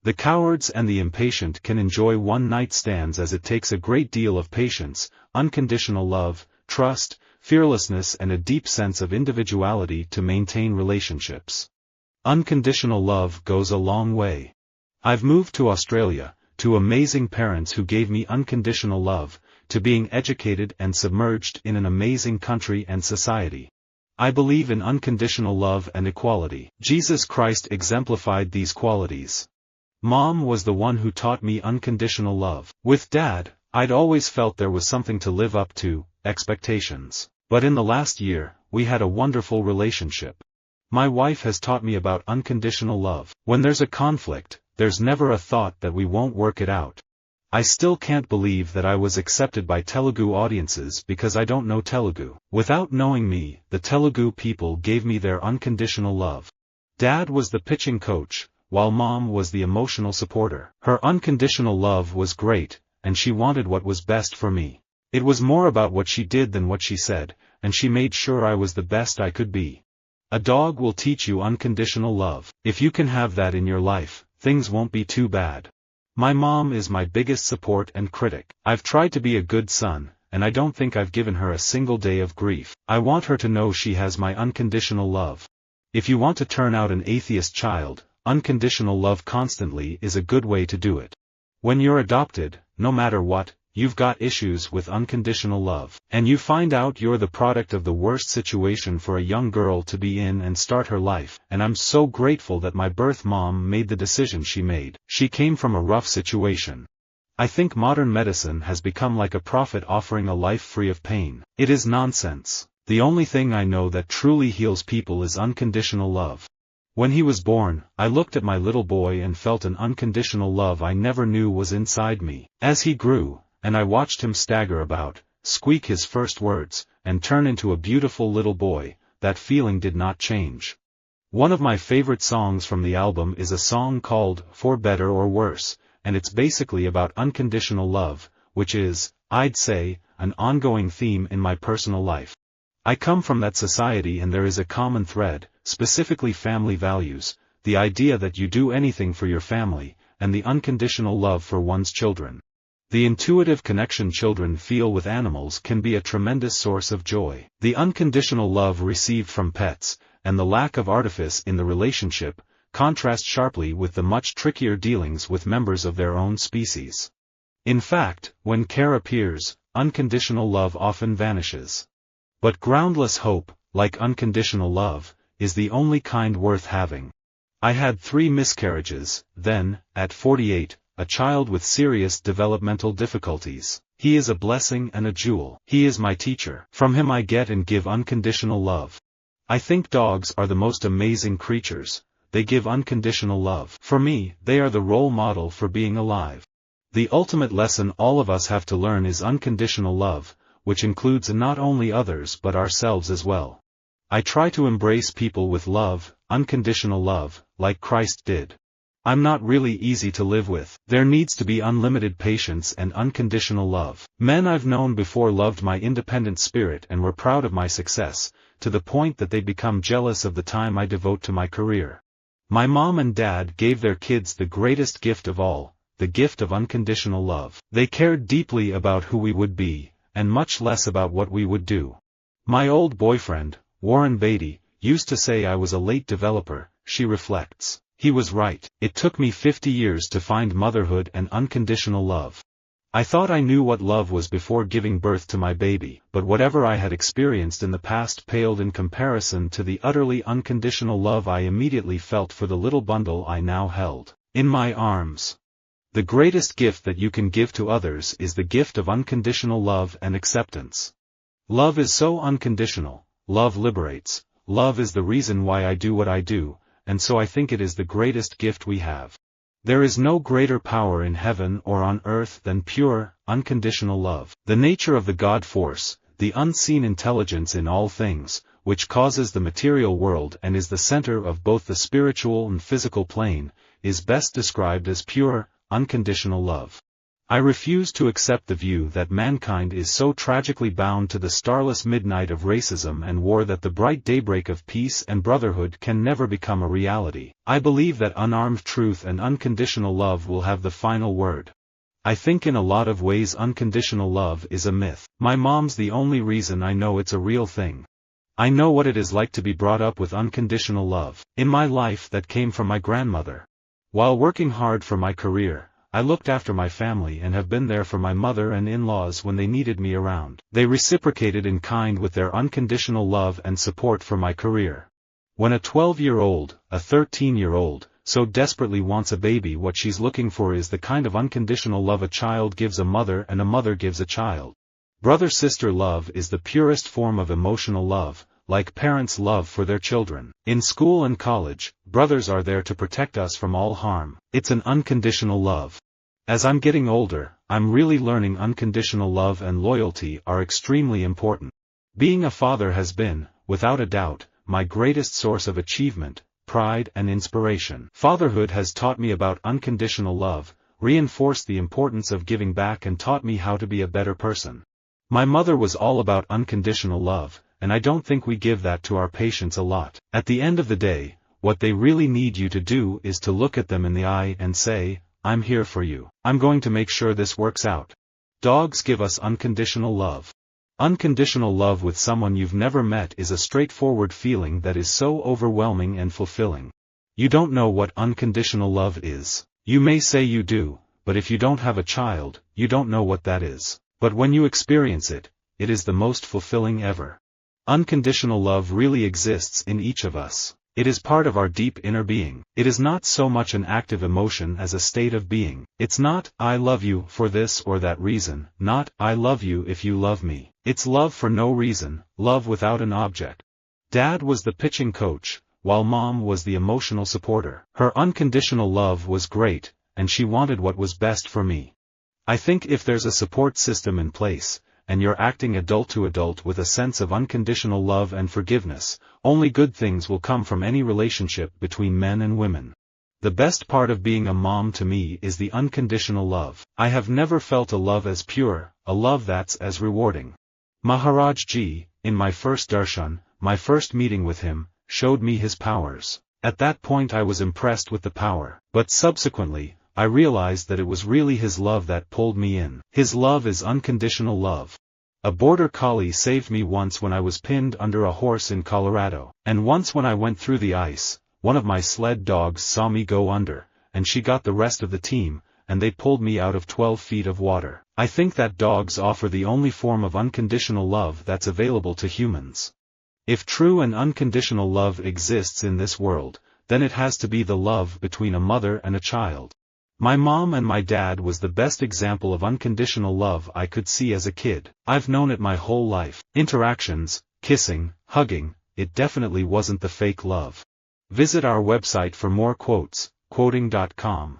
The cowards and the impatient can enjoy one-night stands, as it takes a great deal of patience, unconditional love, trust, fearlessness and a deep sense of individuality to maintain relationships. Unconditional love goes a long way. I've moved to Australia, to amazing parents who gave me unconditional love, to being educated and submerged in an amazing country and society. I believe in unconditional love and equality. Jesus Christ exemplified these qualities. Mom was the one who taught me unconditional love. With Dad, I'd always felt there was something to live up to, expectations. But in the last year, we had a wonderful relationship. My wife has taught me about unconditional love. When there's a conflict, there's never a thought that we won't work it out. I still can't believe that I was accepted by Telugu audiences because I don't know Telugu. Without knowing me, the Telugu people gave me their unconditional love. Dad was the pitching coach, while Mom was the emotional supporter. Her unconditional love was great, and she wanted what was best for me. It was more about what she did than what she said, and she made sure I was the best I could be. A dog will teach you unconditional love. If you can have that in your life, things won't be too bad. My mom is my biggest support and critic. I've tried to be a good son, and I don't think I've given her a single day of grief. I want her to know she has my unconditional love. If you want to turn out an atheist child, unconditional love constantly is a good way to do it. When you're adopted, no matter what, you've got issues with unconditional love, and you find out you're the product of the worst situation for a young girl to be in and start her life, and I'm so grateful that my birth mom made the decision she made. She came from a rough situation. I think modern medicine has become like a prophet offering a life free of pain. It is nonsense. The only thing I know that truly heals people is unconditional love. When he was born, I looked at my little boy and felt an unconditional love I never knew was inside me. As he grew, and I watched him stagger about, squeak his first words, and turn into a beautiful little boy, that feeling did not change. One of my favorite songs from the album is a song called For Better or Worse, and it's basically about unconditional love, which is, I'd say, an ongoing theme in my personal life. I come from that society and there is a common thread, specifically family values, the idea that you do anything for your family, and the unconditional love for one's children. The intuitive connection children feel with animals can be a tremendous source of joy. The unconditional love received from pets, and the lack of artifice in the relationship, contrast sharply with the much trickier dealings with members of their own species. In fact, when care appears, unconditional love often vanishes. But groundless hope, like unconditional love, is the only kind worth having. I had 3 miscarriages, then, at 48, a child with serious developmental difficulties. He is a blessing and a jewel. He is my teacher. From him I get and give unconditional love. I think dogs are the most amazing creatures. They give unconditional love. For me, they are the role model for being alive. The ultimate lesson all of us have to learn is unconditional love, which includes not only others but ourselves as well. I try to embrace people with love, unconditional love, like Christ did. I'm not really easy to live with. There needs to be unlimited patience and unconditional love. Men I've known before loved my independent spirit and were proud of my success, to the point that they become jealous of the time I devote to my career. My mom and dad gave their kids the greatest gift of all, the gift of unconditional love. They cared deeply about who we would be, and much less about what we would do. My old boyfriend, Warren Beatty, used to say I was a late developer. She reflects. He was right. It took me 50 years to find motherhood and unconditional love. I thought I knew what love was before giving birth to my baby, but whatever I had experienced in the past paled in comparison to the utterly unconditional love I immediately felt for the little bundle I now held in my arms. The greatest gift that you can give to others is the gift of unconditional love and acceptance. Love is so unconditional. Love liberates. Love is the reason why I do what I do. And so I think it is the greatest gift we have. There is no greater power in heaven or on earth than pure, unconditional love. The nature of the God force, the unseen intelligence in all things, which causes the material world and is the center of both the spiritual and physical plane, is best described as pure, unconditional love. I refuse to accept the view that mankind is so tragically bound to the starless midnight of racism and war that the bright daybreak of peace and brotherhood can never become a reality. I believe that unarmed truth and unconditional love will have the final word. I think in a lot of ways unconditional love is a myth. My mom's the only reason I know it's a real thing. I know what it is like to be brought up with unconditional love. In my life that came from my grandmother. While working hard for my career, I looked after my family and have been there for my mother and in-laws when they needed me around. They reciprocated in kind with their unconditional love and support for my career. When a 12-year-old, a 13-year-old, so desperately wants a baby, what she's looking for is the kind of unconditional love a child gives a mother and a mother gives a child. Brother-sister love is the purest form of emotional love, like parents' love for their children. In school and college, brothers are there to protect us from all harm. It's an unconditional love. As I'm getting older, I'm really learning unconditional love and loyalty are extremely important. Being a father has been, without a doubt, my greatest source of achievement, pride and inspiration. Fatherhood has taught me about unconditional love, reinforced the importance of giving back and taught me how to be a better person. My mother was all about unconditional love, and I don't think we give that to our patients a lot. At the end of the day, what they really need you to do is to look at them in the eye and say, I'm here for you. I'm going to make sure this works out. Dogs give us unconditional love. Unconditional love with someone you've never met is a straightforward feeling that is so overwhelming and fulfilling. You don't know what unconditional love is. You may say you do, but if you don't have a child, you don't know what that is. But when you experience it, it is the most fulfilling ever. Unconditional love really exists in each of us. It is part of our deep inner being. It is not so much an active emotion as a state of being. It's not, I love you for this or that reason, not, I love you if you love me. It's love for no reason, love without an object. Dad was the pitching coach, while Mom was the emotional supporter. Her unconditional love was great, and she wanted what was best for me. I think if there's a support system in place, and you're acting adult to adult with a sense of unconditional love and forgiveness, only good things will come from any relationship between men and women. The best part of being a mom to me is the unconditional love. I have never felt a love as pure, a love that's as rewarding. Maharaj Ji, in my first darshan, my first meeting with him, showed me his powers. At that point I was impressed with the power, but subsequently, I realized that it was really his love that pulled me in. His love is unconditional love. A border collie saved me once when I was pinned under a horse in Colorado, and once when I went through the ice, one of my sled dogs saw me go under, and she got the rest of the team, and they pulled me out of 12 feet of water. I think that dogs offer the only form of unconditional love that's available to humans. If true and unconditional love exists in this world, then it has to be the love between a mother and a child. My mom and my dad was the best example of unconditional love I could see as a kid. I've known it my whole life. Interactions, kissing, hugging, it definitely wasn't the fake love. Visit our website for more quotes, quoting.com.